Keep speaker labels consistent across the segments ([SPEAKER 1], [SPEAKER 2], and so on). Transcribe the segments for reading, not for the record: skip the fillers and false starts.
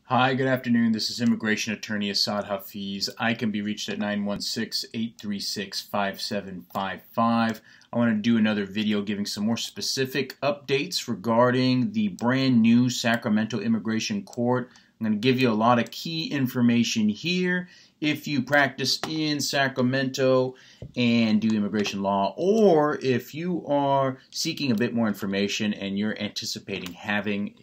[SPEAKER 1] Hi, good afternoon. This is immigration attorney Assad Hafeez. I can be reached at 916-836-5755. I want to do another video giving some more specific updates regarding the brand new Sacramento Immigration Court. I'm going to give you a lot of key information here if you practice in Sacramento and do immigration law, or if you are seeking a bit more information and you're anticipating having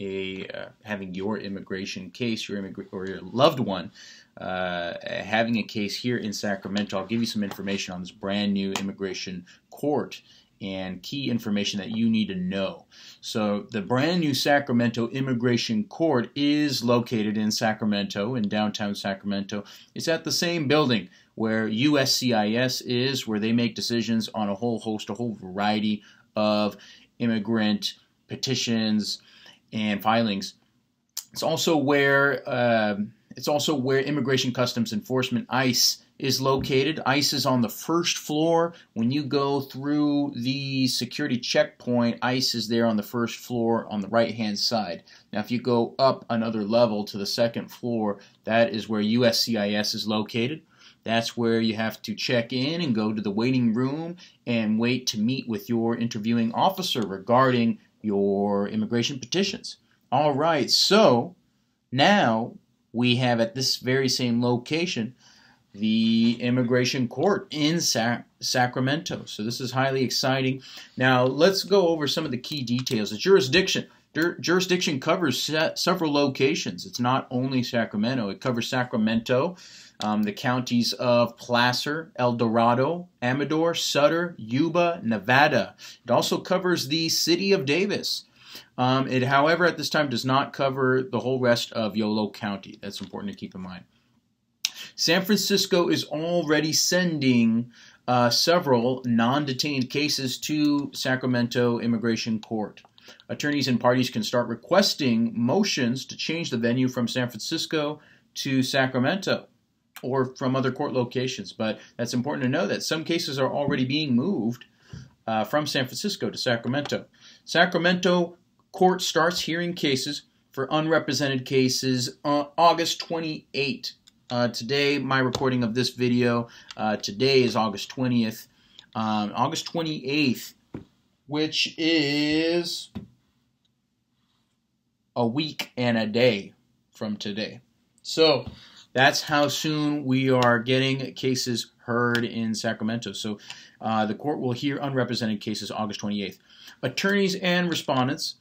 [SPEAKER 1] your immigration case, or your loved one having a case here in Sacramento. I'll give you some information on this brand new immigration court and key information that you need to know. So the brand new Sacramento Immigration Court is located in Sacramento, in downtown Sacramento. It's at the same building where USCIS is, where they make decisions on a whole variety of immigrant petitions and filings. It's also where Immigration Customs Enforcement, ICE, is located. ICE is on the first floor. When you go through the security checkpoint, ICE is there on the first floor on the right-hand side. Now, if you go up another level to the second floor, that is where USCIS is located. That's where you have to check in and go to the waiting room and wait to meet with your interviewing officer regarding your immigration petitions. All right, so now we have at this very same location the immigration court in Sacramento. So this is highly exciting. Now let's go over some of the key details. The jurisdiction. Jurisdiction covers several locations. It's not only Sacramento. It covers Sacramento, the counties of Placer, El Dorado, Amador, Sutter, Yuba, Nevada. It also covers the city of Davis. It, however, at this time does not cover the whole rest of Yolo County. That's important to keep in mind. San Francisco is already sending several non-detained cases to Sacramento Immigration Court. Attorneys and parties can start requesting motions to change the venue from San Francisco to Sacramento or from other court locations. But that's important to know that some cases are already being moved from San Francisco to Sacramento. Sacramento Court starts hearing cases for unrepresented cases on August 28th. Today, my recording of this video, today is August 20th. August 28th, which is a week and a day from today. So that's how soon we are getting cases heard in Sacramento. So the court will hear unrepresented cases August 28th. Attorneys and respondents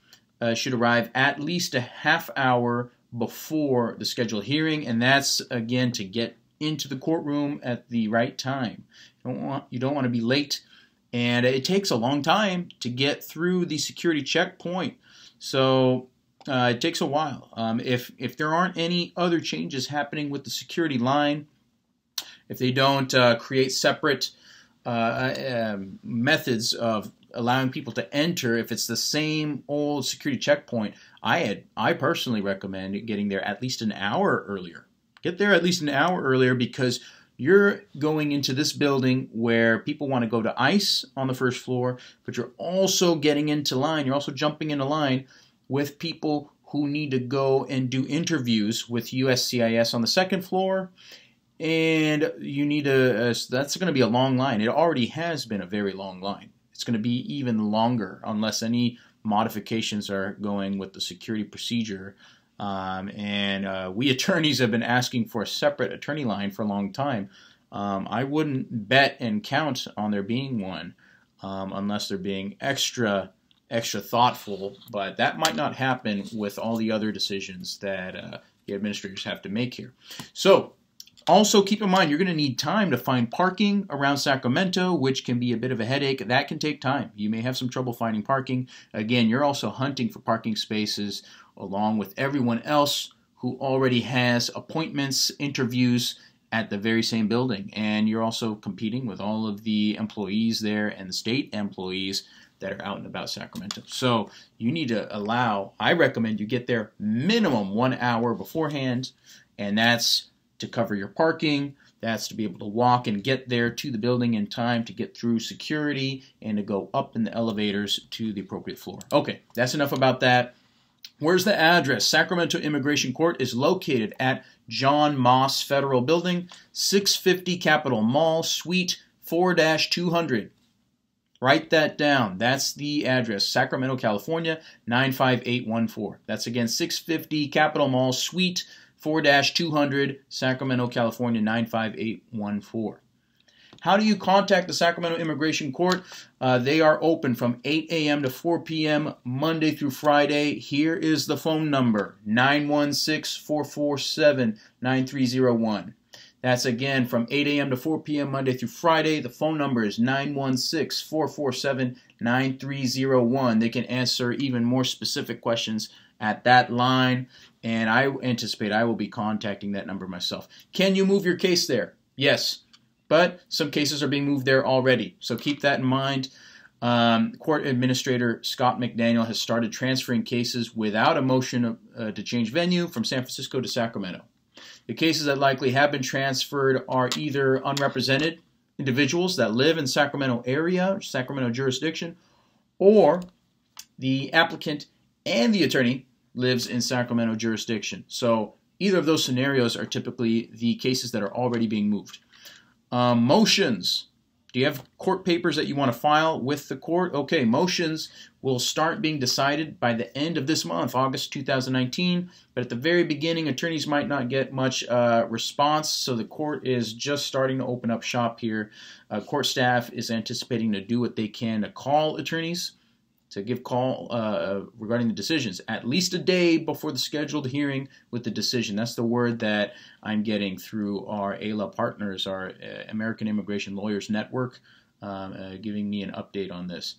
[SPEAKER 1] should arrive at least a half hour before the scheduled hearing, and that's again to get into the courtroom at the right time. You don't want to be late, and it takes a long time to get through the security checkpoint, so it takes a while. If there aren't any other changes happening with the security line, if they don't create separate methods of allowing people to enter, if it's the same old security checkpoint, I personally recommend getting there at least an hour earlier. Get there at least an hour earlier, because you're going into this building where people want to go to ICE on the first floor, but you're also getting into line, you're also jumping into line with people who need to go and do interviews with USCIS on the second floor. And you need to, that's going to be a long line. It already has been a very long line. It's going to be even longer unless any modifications are going with the security procedure. We attorneys have been asking for a separate attorney line for a long time. I wouldn't bet and count on there being one unless they're being extra thoughtful. But that might not happen with all the other decisions that the administrators have to make here. So also, keep in mind, you're going to need time to find parking around Sacramento, which can be a bit of a headache. That can take time. You may have some trouble finding parking. Again, you're also hunting for parking spaces along with everyone else who already has appointments, interviews at the very same building. And you're also competing with all of the employees there and the state employees that are out and about Sacramento. So you need to I recommend you get there minimum 1 hour beforehand, and that's to cover your parking. That's to be able to walk and get there to the building in time to get through security and to go up in the elevators to the appropriate floor. Okay, that's enough about that. Where's the address? Sacramento Immigration Court is located at John Moss Federal Building, 650 Capitol Mall, Suite 4-200. Write that down. That's the address. Sacramento, California, 95814. That's again 650 Capitol Mall, Suite 4-200, Sacramento, California, 95814. How do you contact the Sacramento Immigration Court? They are open from 8 a.m. to 4 p.m. Monday through Friday. Here is the phone number, 916-447-9301. That's again from 8 a.m. to 4 p.m. Monday through Friday. The phone number is 916-447-9301. They can answer even more specific questions at that line, and I anticipate I will be contacting that number myself. Can you move your case there? Yes. But some cases are being moved there already, so keep that in mind. Court Administrator Scott McDaniel has started transferring cases without a motion to change venue from San Francisco to Sacramento. The cases that likely have been transferred are either unrepresented individuals that live in Sacramento area, or Sacramento jurisdiction, or the applicant and the attorney lives in Sacramento jurisdiction. So either of those scenarios are typically the cases that are already being moved. Motions. Do you have court papers that you want to file with the court? Okay, motions will start being decided by the end of this month, August 2019. But at the very beginning, attorneys might not get much response, so the court is just starting to open up shop here. Court staff is anticipating to do what they can to call attorneys to give call regarding the decisions at least a day before the scheduled hearing with the decision. That's the word that I'm getting through our AILA partners, our American Immigration Lawyers Network, giving me an update on this.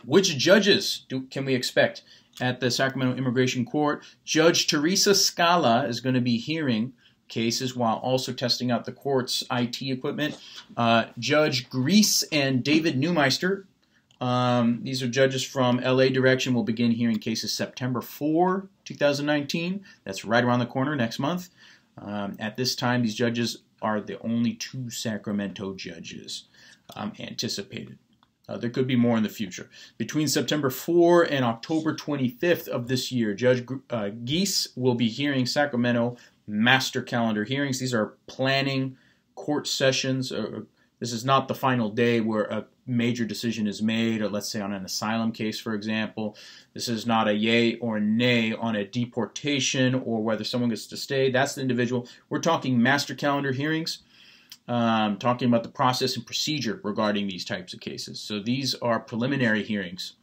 [SPEAKER 1] Which judges can we expect at the Sacramento Immigration Court? Judge Teresa Scala is going to be hearing cases while also testing out the court's IT equipment. Judge Grease and David Neumeister, these are judges from LA direction, will begin hearing cases September 4, 2019. That's right around the corner next month. At this time, these judges are the only two Sacramento judges anticipated. There could be more in the future. Between September 4 and October 25th of this year, Judge Geese will be hearing Sacramento master calendar hearings. These are planning court sessions. This is not the final day where a major decision is made, or let's say on an asylum case, for example. This is not a yay or nay on a deportation or whether someone gets to stay. That's the individual. We're talking master calendar hearings, talking about the process and procedure regarding these types of cases. So these are preliminary hearings.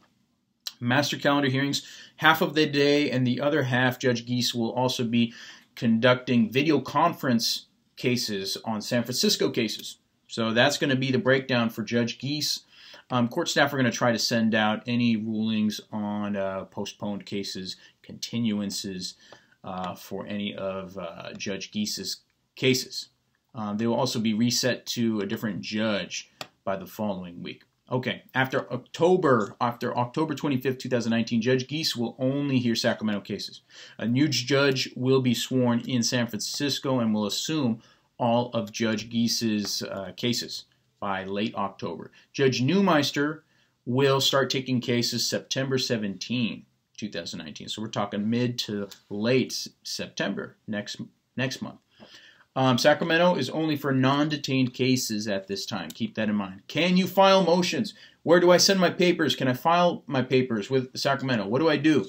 [SPEAKER 1] Master calendar hearings, half of the day, and the other half, Judge Geese will also be conducting video conference cases on San Francisco cases. So that's going to be the breakdown for Judge Geese. Court staff are going to try to send out any rulings on postponed cases, continuances for any of Judge Geese's cases. They will also be reset to a different judge by the following week. Okay, after October 25th, 2019, Judge Geese will only hear Sacramento cases. A new judge will be sworn in San Francisco and will assume all of Judge Geese's cases by late October. Judge Neumeister will start taking cases September 17, 2019. So we're talking mid to late September next month. Sacramento is only for non-detained cases at this time. Keep that in mind. Can you file motions? Where do I send my papers? Can I file my papers with Sacramento? What do I do?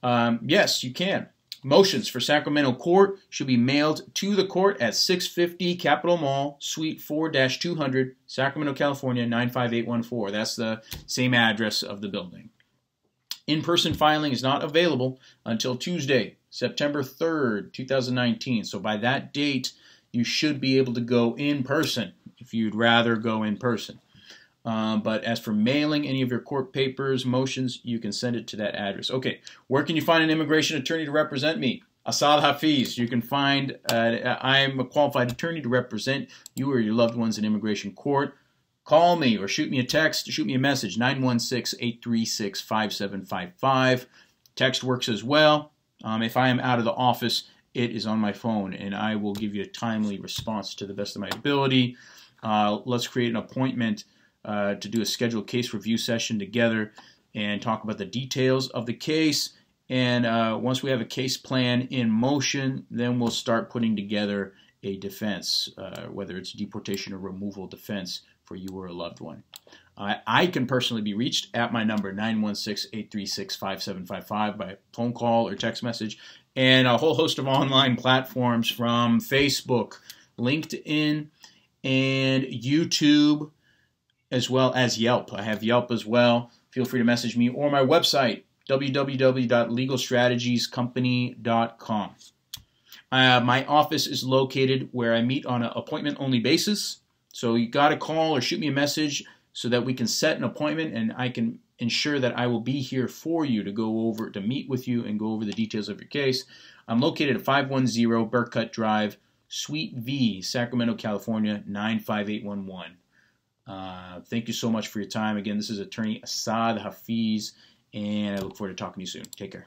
[SPEAKER 1] Yes, you can. Motions for Sacramento Court should be mailed to the court at 650 Capitol Mall, Suite 4-200, Sacramento, California, 95814. That's the same address of the building. In-person filing is not available until Tuesday, September 3rd, 2019. So by that date, you should be able to go in person if you'd rather go in person. But as for mailing any of your court papers, motions, you can send it to that address. Okay, where can you find an immigration attorney to represent me? Assad Hafeez. You can find, I am a qualified attorney to represent you or your loved ones in immigration court. Call me or shoot me a text, shoot me a message, 916-836-5755. Text works as well. If I am out of the office, it is on my phone, and I will give you a timely response to the best of my ability. Let's create an appointment to do a scheduled case review session together and talk about the details of the case And once we have a case plan in motion, then we'll start putting together a defense, whether it's deportation or removal defense for you or a loved one. I can personally be reached at my number, 916-836-5755, by phone call or text message, and a whole host of online platforms from Facebook, LinkedIn, and YouTube, as well as Yelp. I have Yelp as well. Feel free to message me, or my website, www.legalstrategiescompany.com. My office is located where I meet on an appointment-only basis, so you got to call or shoot me a message so that we can set an appointment, and I can ensure that I will be here for you to meet with you and go over the details of your case. I'm located at 510 Burkett Drive, Suite V, Sacramento, California, 95811. Thank you so much for your time. Again, this is attorney Assad Hafeez, and I look forward to talking to you soon. Take care.